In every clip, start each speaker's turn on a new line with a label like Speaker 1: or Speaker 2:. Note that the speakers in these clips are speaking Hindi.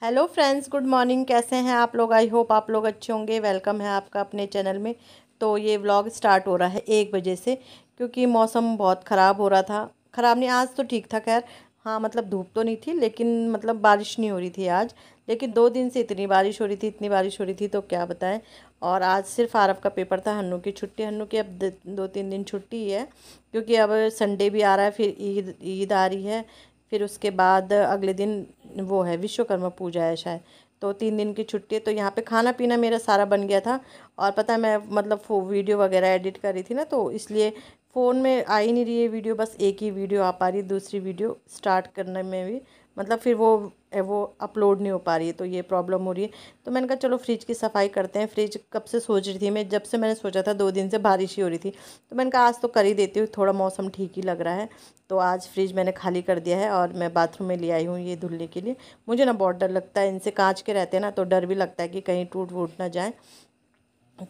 Speaker 1: Hello friends, good morning. कैसे हैं आप लोग? आई होप आप लोग अच्छे होंगे। वेलकम है आपका अपने चैनल में। तो ये व्लॉग स्टार्ट हो रहा है 1 बजे से, क्योंकि मौसम बहुत ख़राब हो रहा था। ख़राब नहीं, आज तो ठीक था खैर। हाँ मतलब धूप तो नहीं थी, लेकिन मतलब बारिश नहीं हो रही थी आज। लेकिन 2 दिन से इतनी बारिश हो रही थी, इतनी बारिश हो रही थी तो क्या बताएं। और आज सिर्फ आरव का पेपर था, हन्नू की छुट्टी। हन्नू की अब 2-3 दिन छुट्टी ही है, क्योंकि अब संडे भी आ रहा है, फिर ईद ईद आ रही है। फिर उसके बाद अगले दिन वो है, विश्वकर्मा पूजा है शायद। तो 3 दिन की छुट्टी है। तो यहाँ पे खाना पीना मेरा सारा बन गया था। और पता है, मैं मतलब वीडियो वगैरह एडिट कर रही थी ना, तो इसलिए फ़ोन में आ ही नहीं रही है वीडियो। बस एक ही वीडियो आ पा रही है, दूसरी वीडियो स्टार्ट करने में भी मतलब फिर वो अपलोड नहीं हो पा रही है, तो ये प्रॉब्लम हो रही है। तो मैंने कहा चलो फ्रिज की सफाई करते हैं। फ्रिज कब से सोच रही थी मैं, जब से मैंने सोचा था 2 दिन से बारिश ही हो रही थी, तो मैंने कहा आज तो कर ही देती हूँ, थोड़ा मौसम ठीक ही लग रहा है। तो आज फ्रिज मैंने खाली कर दिया है और मैं बाथरूम में ले आई हूँ ये धुलने के लिए। मुझे ना बहुत डर लगता है, इनसे कांच के रहते हैं ना, तो डर भी लगता है कि कहीं टूट वूट ना जाए।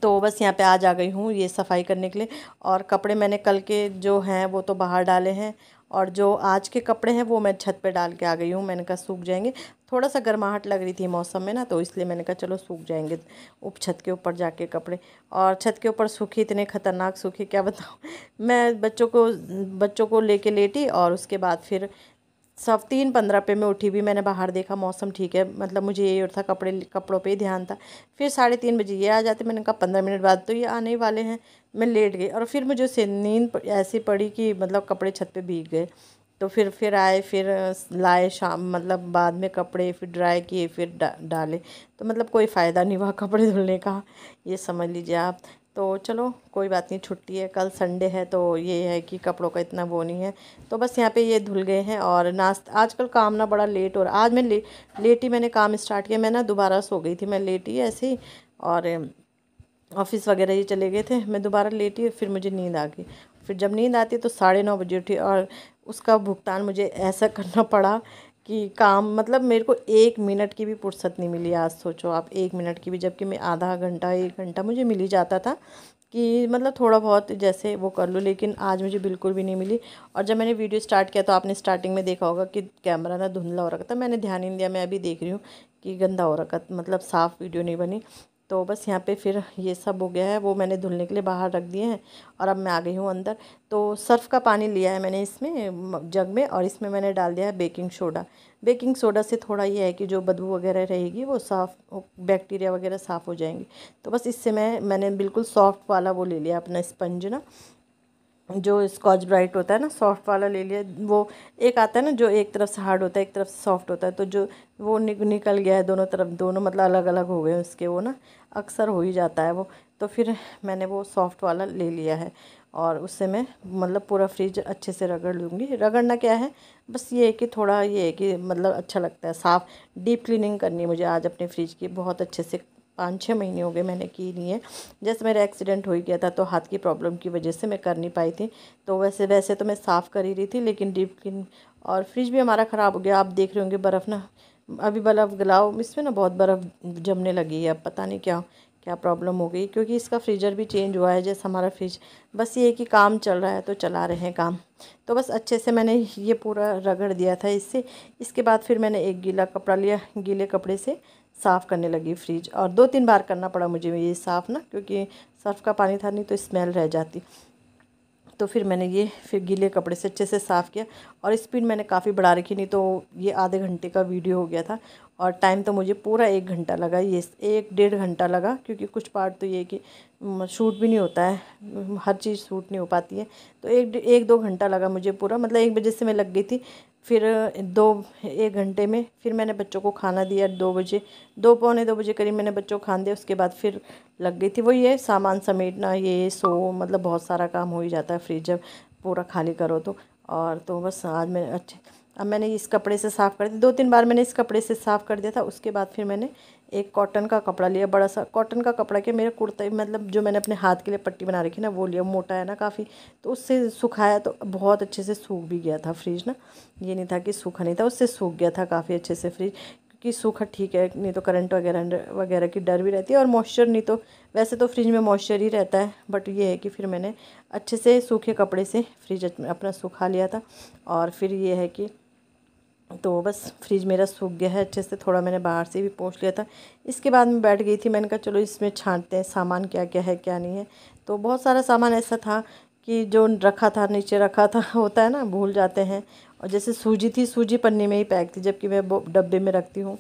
Speaker 1: तो बस यहाँ पे आज आ गई हूँ ये सफाई करने के लिए। और कपड़े मैंने कल के जो हैं वो तो बाहर डाले हैं, और जो आज के कपड़े हैं वो मैं छत पे डाल के आ गई हूँ। मैंने कहा सूख जाएंगे। थोड़ा सा गर्माहट लग रही थी मौसम में ना, तो इसलिए मैंने कहा चलो सूख जाएंगे छत के ऊपर जाके कपड़े। और छत के ऊपर सूखे, इतने खतरनाक सूखे क्या बताऊँ। मैं बच्चों को लेके लेटी, और उसके बाद फिर सब 3:15 पे मैं उठी भी। मैंने बाहर देखा मौसम ठीक है, मतलब मुझे यही और था, कपड़ों पे ही ध्यान था। फिर 3:30 बजे ये आ जाते। मैंने कहा 15 मिनट बाद तो ये आने ही वाले हैं। मैं लेट गई, और फिर मुझे से नींद ऐसी पड़ी कि मतलब कपड़े छत पे भीग गए। तो फिर आए, फिर लाए शाम, मतलब बाद में कपड़े फिर ड्राई किए, फिर डाले। तो मतलब कोई फ़ायदा नहीं हुआ कपड़े धुलने का, ये समझ लीजिए आप। तो चलो कोई बात नहीं, छुट्टी है, कल संडे है, तो ये है कि कपड़ों का इतना वो नहीं है। तो बस यहाँ पे ये धुल गए हैं। और नाश्ता आजकल काम ना बड़ा लेट हो रहा। आज मैं लेट ही मैंने काम स्टार्ट किया। मैं ना दोबारा सो गई थी, मैं लेट ही ऐसे ही। और ऑफिस वगैरह ये चले गए थे, मैं दोबारा लेटी, फिर मुझे नींद आ गई। फिर जब नींद आती तो 9:30 बजे उठी, और उसका भुगतान मुझे ऐसा करना पड़ा कि काम मतलब मेरे को 1 मिनट की भी फुर्सत नहीं मिली आज। सोचो आप, 1 मिनट की भी, जबकि मैं आधा घंटा 1 घंटा मुझे मिल ही जाता था कि मतलब थोड़ा बहुत जैसे वो कर लूँ, लेकिन आज मुझे बिल्कुल भी नहीं मिली। और जब मैंने वीडियो स्टार्ट किया तो आपने स्टार्टिंग में देखा होगा कि कैमरा ना धुंधला हो रखा था। मैंने ध्यान ही नहीं दिया, मैं अभी देख रही हूँ कि गंदा हो रखा, मतलब साफ़ वीडियो नहीं बनी। तो बस यहाँ पे फिर ये सब हो गया है, वो मैंने धुलने के लिए बाहर रख दिए हैं। और अब मैं आ गई हूँ अंदर। तो सर्फ़ का पानी लिया है मैंने इसमें जग में, और इसमें मैंने डाल दिया है बेकिंग सोडा। बेकिंग सोडा से थोड़ा ये है कि जो बदबू वगैरह रहेगी वो साफ़, बैक्टीरिया वगैरह साफ़ हो जाएंगी। तो बस इससे मैंने बिल्कुल सॉफ्ट वाला वो ले लिया अपना स्पंज ना, जो स्कॉच ब्राइट होता है ना, सॉफ्ट वाला ले लिया। वो एक आता है ना जो एक तरफ से हार्ड होता है, एक तरफ से सॉफ्ट होता है, तो जो वो निकल गया है दोनों तरफ, दोनों मतलब अलग अलग हो गए उसके वो ना, अक्सर हो ही जाता है वो। तो फिर मैंने वो सॉफ्ट वाला ले लिया है, और उससे मैं मतलब पूरा फ्रिज अच्छे से रगड़ लूँगी। रगड़ना क्या है, बस ये है कि थोड़ा ये है कि मतलब अच्छा लगता है साफ़। डीप क्लीनिंग करनी है मुझे आज अपने फ्रिज की बहुत अच्छे से। 5-6 महीने हो गए मैंने की नहीं है। जैसे मेरा एक्सीडेंट हो ही गया था, तो हाथ की प्रॉब्लम की वजह से मैं कर नहीं पाई थी। तो वैसे वैसे तो मैं साफ़ कर ही रही थी, लेकिन डीप क्लीन। और फ्रिज भी हमारा ख़राब हो गया, आप देख रहे होंगे बर्फ़ ना, अभी बर्फ़ गलाओ इसमें ना बहुत बर्फ़ जमने लगी है। अब पता नहीं क्या क्या प्रॉब्लम हो गई, क्योंकि इसका फ्रीजर भी चेंज हुआ है जैसे हमारा फ्रिज। बस ये है कि काम चल रहा है तो चला रहे हैं काम। तो बस अच्छे से मैंने ये पूरा रगड़ दिया था इससे। इसके बाद फिर मैंने एक गीला कपड़ा लिया, गीले कपड़े से साफ़ करने लगी फ्रिज। और 2-3 बार करना पड़ा मुझे ये साफ़ ना, क्योंकि सर्फ़ का पानी था, नहीं तो स्मेल रह जाती। तो फिर मैंने ये फिर गीले कपड़े से अच्छे से साफ़ किया। और स्पीड मैंने काफ़ी बढ़ा रखी, नहीं तो ये आधे घंटे का वीडियो हो गया था। और टाइम तो मुझे पूरा 1 घंटा लगा, ये 1-1.5 घंटा लगा, क्योंकि कुछ पार्ट तो ये कि शूट भी नहीं होता है, हर चीज़ शूट नहीं हो पाती है। तो 1-2 घंटा लगा मुझे पूरा, मतलब 1 बजे से मैं लग गई थी। फिर 1 घंटे में फिर मैंने बच्चों को खाना दिया। 2 बजे, 2 पौने 2 बजे करीब मैंने बच्चों को खाना दिया। उसके बाद फिर लग गई थी वो ये सामान समेटना, ये सो मतलब बहुत सारा काम हो ही जाता है फ्रिज जब पूरा खाली करो तो। और तो बस आज मैं अच्छे, अब मैंने इस कपड़े से साफ़ कर दिया, 2-3 बार मैंने इस कपड़े से साफ़ कर दिया था। उसके बाद फिर मैंने एक कॉटन का कपड़ा लिया, बड़ा सा कॉटन का कपड़ा, के मेरा कुर्ता मतलब जो मैंने अपने हाथ के लिए पट्टी बना रखी ना, वो लिया, मोटा है ना काफ़ी। तो उससे सुखाया तो बहुत अच्छे से सूख भी गया था फ्रिज ना, ये नहीं था कि सूखा नहीं था, उससे सूख गया था काफ़ी अच्छे से फ्रिज। क्योंकि सूखा ठीक है, नहीं तो करंट वगैरह वगैरह की डर भी रहती है, और मॉइस्चर नहीं तो वैसे तो फ्रिज में मॉइस्चर ही रहता है, बट ये है कि फिर मैंने अच्छे से सूखे कपड़े से फ्रिज अपना सुखा लिया था। और फिर ये है कि तो बस फ्रिज मेरा सूख गया है अच्छे से, थोड़ा मैंने बाहर से भी पोंछ लिया था। इसके बाद मैं बैठ गई थी, मैंने कहा चलो इसमें छांटते हैं सामान क्या क्या है क्या नहीं है। तो बहुत सारा सामान ऐसा था कि जो रखा था नीचे रखा था, होता है ना भूल जाते हैं। और जैसे सूजी थी, सूजी पन्नी में ही पैक थी, जबकि मैं वो डब्बे में रखती हूँ।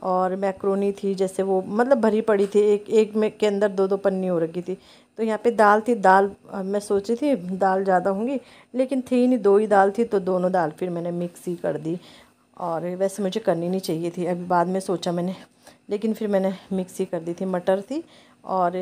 Speaker 1: और मैक्रोनी थी, जैसे वो मतलब भरी पड़ी थी, एक एक में के अंदर दो दो पन्नी हो रखी थी। तो यहाँ पे दाल थी, दाल मैं सोची थी दाल ज़्यादा होंगी, लेकिन थी नहीं, दो ही दाल थी, तो दोनों दाल फिर मैंने मिक्स ही कर दी। और वैसे मुझे करनी नहीं चाहिए थी, अभी बाद में सोचा मैंने, लेकिन फिर मैंने मिक्स ही कर दी थी। मटर थी और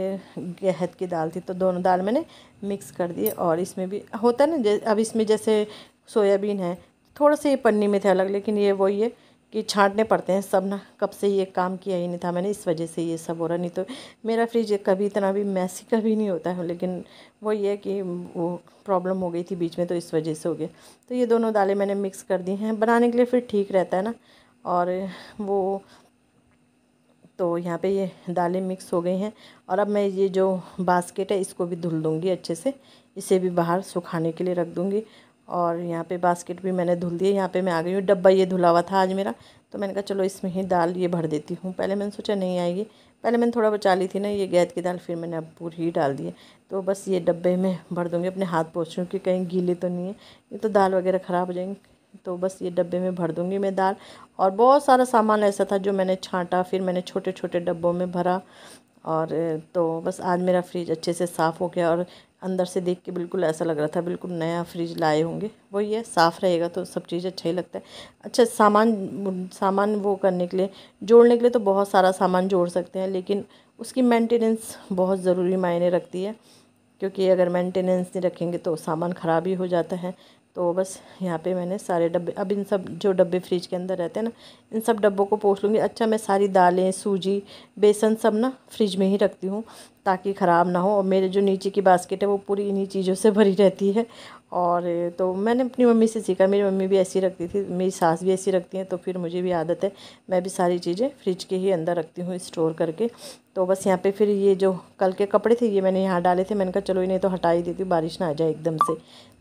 Speaker 1: गहत की दाल थी, तो दोनों दाल मैंने मिक्स कर दिए। और इसमें भी होता है ना, अब इसमें जैसे सोयाबीन है, थोड़ा सा ये पन्नी में थे अलग, लेकिन ये वही है कि छांटने पड़ते हैं सब ना। कब से ये काम किया ही नहीं था मैंने, इस वजह से ये सब हो रहा। नहीं तो मेरा फ्रिज कभी इतना भी मैसी कभी नहीं होता है, लेकिन वही है कि वो प्रॉब्लम हो गई थी बीच में, तो इस वजह से हो गया। तो ये दोनों दालें मैंने मिक्स कर दी हैं बनाने के लिए, फिर ठीक रहता है ना। और वो तो यहाँ पे ये दालें मिक्स हो गई हैं। और अब मैं ये जो बास्केट है इसको भी धुल दूँगी अच्छे से, इसे भी बाहर सुखाने के लिए रख दूँगी। और यहाँ पे बास्केट भी मैंने धुल दी है। यहाँ पे मैं आ गई हूँ, डब्बा ये धुला हुआ था आज मेरा, तो मैंने कहा चलो इसमें ही दाल ये भर देती हूँ। पहले मैंने सोचा नहीं आएगी, पहले मैंने थोड़ा बचा ली थी ना ये गैद की दाल, फिर मैंने अब पूरी ही डाल दी है। तो बस ये डब्बे में भर दूँगी, अपने हाथ पोंछ रही हूँ कि कहीं गीले तो नहीं है, ये तो दाल वगैरह ख़राब हो जाएंगी। तो बस ये डब्बे में भर दूँगी मैं दाल। और बहुत सारा सामान ऐसा था जो मैंने छांटा, फिर मैंने छोटे छोटे डब्बों में भरा। और तो बस आज मेरा फ्रिज अच्छे से साफ़ हो गया, और अंदर से देख के बिल्कुल ऐसा लग रहा था बिल्कुल नया फ्रिज लाए होंगे। वही है, साफ़ रहेगा तो सब चीज़ अच्छा ही लगता है। अच्छा, सामान सामान वो करने के लिए, जोड़ने के लिए तो बहुत सारा सामान जोड़ सकते हैं, लेकिन उसकी मेंटेनेंस बहुत ज़रूरी मायने रखती है, क्योंकि अगर मेंटेनेंस नहीं रखेंगे तो सामान ख़राब ही हो जाता है। तो बस यहाँ पे मैंने सारे डब्बे, अब इन सब जो डब्बे फ्रिज के अंदर रहते हैं ना, इन सब डब्बों को पोंछ लूँगी। अच्छा, मैं सारी दालें, सूजी, बेसन सब ना फ्रिज में ही रखती हूँ, ताकि ख़राब ना हो। और मेरे जो नीचे की बास्केट है वो पूरी इन्हीं चीज़ों से भरी रहती है। और तो मैंने अपनी मम्मी से सीखा, मेरी मम्मी भी ऐसी रखती थी, मेरी सास भी ऐसी रखती हैं, तो फिर मुझे भी आदत है, मैं भी सारी चीज़ें फ्रिज के ही अंदर रखती हूँ स्टोर करके। तो बस यहाँ पे फिर ये जो कल के कपड़े थे ये मैंने यहाँ डाले थे, मैंने कहा चलो इन्हें तो हटा ही देती हूँ, बारिश ना आ जाए एकदम से।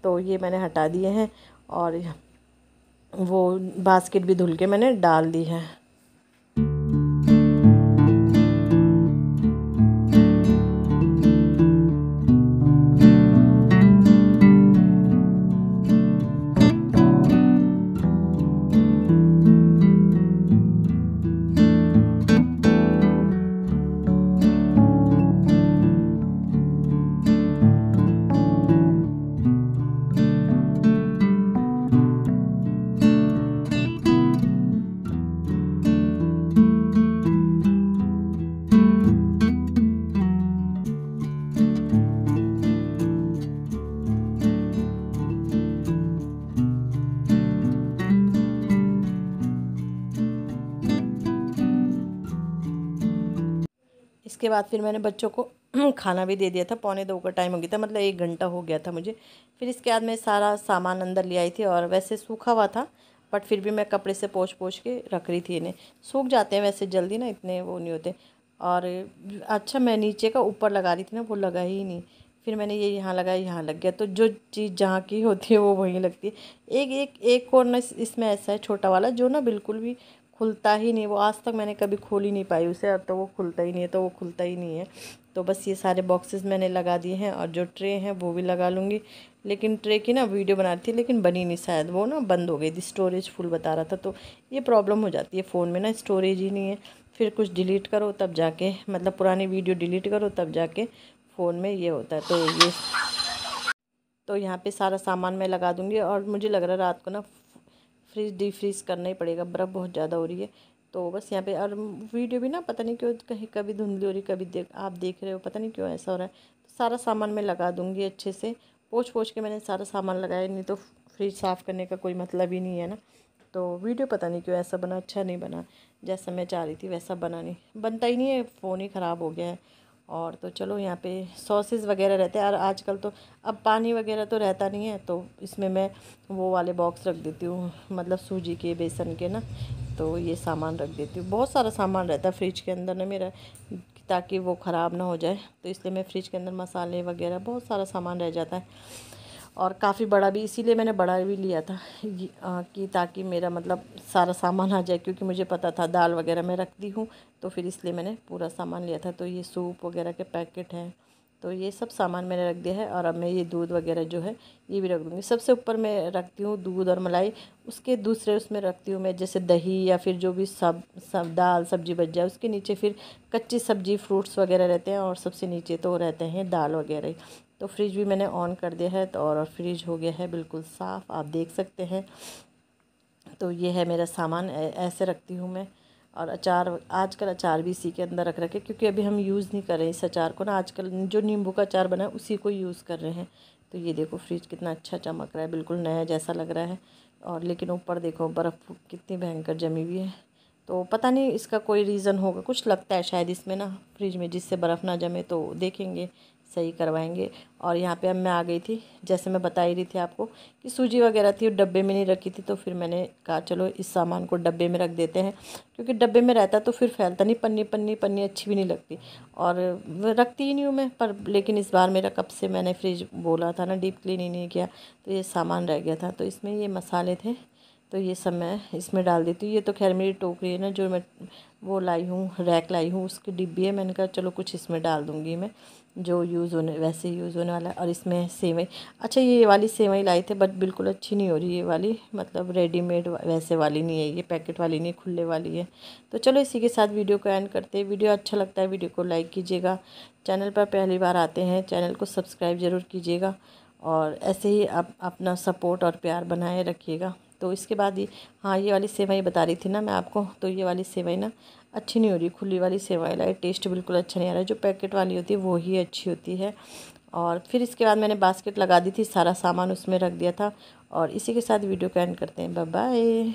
Speaker 1: तो ये मैंने हटा दिए हैं, और वो बास्केट भी धुल के मैंने डाल दी है। इसके बाद फिर मैंने बच्चों को खाना भी दे दिया था, 1:45 का टाइम हो गया था, मतलब 1 घंटा हो गया था मुझे। फिर इसके बाद मैं सारा सामान अंदर ले आई थी, और वैसे सूखा हुआ था, बट फिर भी मैं कपड़े से पोंछ पोंछ के रख रही थी। इन्हें सूख जाते हैं वैसे जल्दी ना, इतने वो नहीं होते। और अच्छा, मैं नीचे का ऊपर लगा रही थी ना, वो लगा ही नहीं, फिर मैंने ये यहाँ लगाया, यहाँ लग गया। तो जो चीज़ जहाँ की होती है वो वहीं लगती है। एक एक एक कॉर्नर इसमें ऐसा है छोटा वाला, जो ना बिल्कुल भी खुलता ही नहीं, वो आज तक मैंने कभी खोल ही नहीं पाई उसे, अब तो वो खुलता ही नहीं है, तो वो खुलता ही नहीं है। तो बस ये सारे बॉक्सेस मैंने लगा दिए हैं, और जो ट्रे हैं वो भी लगा लूँगी। लेकिन ट्रे की ना वीडियो बना रही थी, लेकिन बनी नहीं, शायद वो ना बंद हो गई थी, स्टोरेज फुल बता रहा था। तो ये प्रॉब्लम हो जाती है फ़ोन में ना, स्टोरेज ही नहीं है, फिर कुछ डिलीट करो तब जाके, मतलब पुरानी वीडियो डिलीट करो तब जाके फ़ोन में ये होता है। तो यहाँ पे सारा सामान मैं लगा दूँगी। और मुझे लग रहा है रात को ना फ्रीज डीफ्रीज़ करना ही पड़ेगा, बर्फ़ बहुत ज़्यादा हो रही है। तो बस यहाँ पे, और वीडियो भी ना पता नहीं क्यों कहीं कभी धुंधली हो रही, कभी आप देख रहे हो, पता नहीं क्यों ऐसा हो रहा है। तो सारा सामान मैं लगा दूँगी अच्छे से, पोंछ पोंछ के मैंने सारा सामान लगाया, नहीं तो फ्रिज साफ़ करने का कोई मतलब ही नहीं है ना। तो वीडियो पता नहीं क्यों ऐसा बना, अच्छा नहीं बना, जैसा मैं चाह रही थी वैसा बना नहीं, बनता ही नहीं है, फ़ोन ही ख़राब हो गया है। और तो चलो, यहाँ पे सॉसेस वगैरह रहते हैं, और आजकल तो अब पानी वगैरह तो रहता नहीं है, तो इसमें मैं वो वाले बॉक्स रख देती हूँ, मतलब सूजी के, बेसन के ना, तो ये सामान रख देती हूँ। बहुत सारा सामान रहता है फ्रिज के अंदर ना मेरा, ताकि वो ख़राब ना हो जाए, तो इसलिए मैं फ्रिज के अंदर मसाले वगैरह बहुत सारा सामान रह जाता है। और काफ़ी बड़ा भी, इसीलिए मैंने बड़ा भी लिया था कि ताकि मेरा मतलब सारा सामान आ जाए, क्योंकि मुझे पता था दाल वगैरह मैं रखती हूँ, तो फिर इसलिए मैंने पूरा सामान लिया था। तो ये सूप वगैरह के पैकेट हैं, तो ये सब सामान मैंने रख दिया है। और अब मैं ये दूध वगैरह जो है ये भी रख दूँगी। सबसे ऊपर मैं रखती हूँ दूध और मलाई, उसके दूसरे उसमें रखती हूँ मैं जैसे दही या फिर जो भी सब दाल सब्जी बच जाए, उसके नीचे फिर कच्ची सब्जी फ्रूट्स वगैरह रहते हैं, और सबसे नीचे तो रहते हैं दाल वगैरह। तो फ्रिज भी मैंने ऑन कर दिया है, तो और फ्रिज हो गया है बिल्कुल साफ़, आप देख सकते हैं। तो ये है मेरा सामान, ऐसे रखती हूँ मैं। और अचार, आजकल अचार भी इसी के अंदर रख रखे, क्योंकि अभी हम यूज़ नहीं कर रहे हैं इस अचार को ना, आजकल जो नींबू का अचार बना है उसी को यूज़ कर रहे हैं। तो ये देखो फ्रिज कितना अच्छा चमक रहा है, बिल्कुल नया जैसा लग रहा है। और लेकिन ऊपर देखो बर्फ़ कितनी भयंकर जमी हुई है। तो पता नहीं इसका कोई रीज़न होगा, कुछ लगता है शायद इसमें ना फ्रिज में, जिससे बर्फ़ ना जमे, तो देखेंगे सही करवाएंगे। और यहाँ पे अब मैं आ गई थी, जैसे मैं बता ही रही थी आपको कि सूजी वगैरह थी डब्बे में नहीं रखी थी, तो फिर मैंने कहा चलो इस सामान को डब्बे में रख देते हैं, क्योंकि डब्बे में रहता तो फिर फैलता नहीं, पन्नी पन्नी पन्नी अच्छी भी नहीं लगती, और रखती ही नहीं हूँ मैं। पर लेकिन इस बार मेरा कब से मैंने फ्रिज बोला था ना डीप क्लीन ही नहीं किया, तो ये सामान रह गया था। तो इसमें ये मसाले थे, तो ये सब मैं इसमें डाल देती हूँ। ये तो खैर मेरी टोकरी है ना, जो मैं वो लाई हूँ, रैक लाई हूँ, उसकी डिब्बी है। मैंने कहा चलो कुछ इसमें डाल दूँगी मैं, जो यूज़ होने वैसे यूज़ होने वाला है। और इसमें सेवई, अच्छा ये वाली सेवई लाई थे, बट बिल्कुल अच्छी नहीं हो रही ये वाली, मतलब रेडीमेड वैसे वाली नहीं है ये, पैकेट वाली नहीं, खुले वाली है। तो चलो इसी के साथ वीडियो को एंड करते हैं। वीडियो अच्छा लगता है वीडियो को लाइक कीजिएगा, चैनल पर पहली बार आते हैं चैनल को सब्सक्राइब ज़रूर कीजिएगा, और ऐसे ही आप अपना सपोर्ट और प्यार बनाए रखिएगा। तो इसके बाद ही, हाँ ये वाली सेवई बता रही थी ना मैं आपको, तो ये वाली सेवई ना अच्छी नहीं हो रही, खुली वाली सेवई लाई, टेस्ट बिल्कुल अच्छा नहीं आ रहा है। जो पैकेट वाली होती है वो ही अच्छी होती है। और फिर इसके बाद मैंने बास्केट लगा दी थी, सारा सामान उसमें रख दिया था। और इसी के साथ वीडियो को एंड करते हैं, बाय बाय।